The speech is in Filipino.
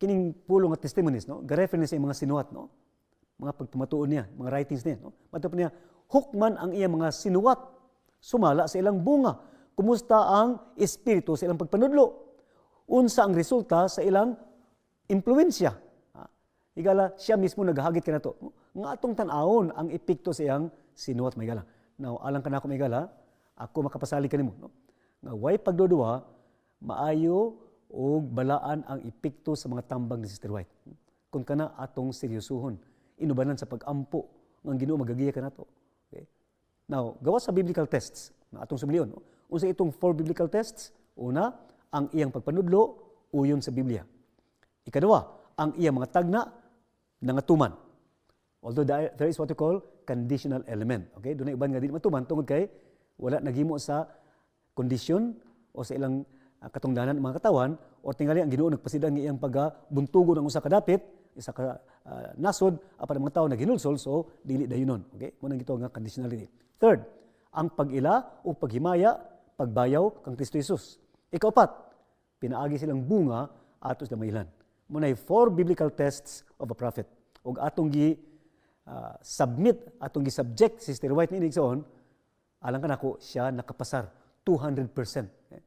kining pulong nga testimonies, no? Ga-reference sa mga sinuwat, no? Mga pagpamatuon niya, mga writings niya, no? Matapos niya, hukman ang iyang mga sinuwat, sumala sa ilang bunga. Kumusta ang espiritu sa ilang pagpanudlo? Unsa ang resulta sa ilang impluensya? Igala, siya mismo naghahagit ka na to. Nga atong tanawon ang epekto sa iyang sinuwat, may gala. Now, alang ka na ako, may gala, ako makapasali ka nimo, no? Nga way pagdudua, maayo o balaan ang epekto sa mga tambang ni Sister White. Kung kana atong seryosuhon, inubanan sa pag-ampo, ng Ginoo magagiya ka na to. Okay? Now, gawa sa biblical tests, na atong sumliyon, no? Unsa itong 4 biblical tests? Una, ang iyang pagpanudlo, uyon sa Biblia. Ikaduwa, ang iyang mga tagna, nangatuman. Although there is what you call conditional element. Okay? Doon na iban nga din matuman, tungod kay wala naghimo sa kondisyon o sa ilang katungdanan ng mga katawan, o tingali ang Ginoo nagpasidang iyang pagbuntugon ng usa ka dapit, isa ka nasod, apan ang mga tao naghinulsol, so dili dayonon. Okay? Muna gito nga conditionality. Third, ang pag-ila o paghimaya, pagbayaw kang Kristo Jesus. Ikaapat, pinaagi silang bunga atos na mailan. Muna 4 biblical tests of a prophet. O atong submit, atong gi-subject si Sister White ni Nixon, alang ka na ko, siya nakapasar 200%. Okay?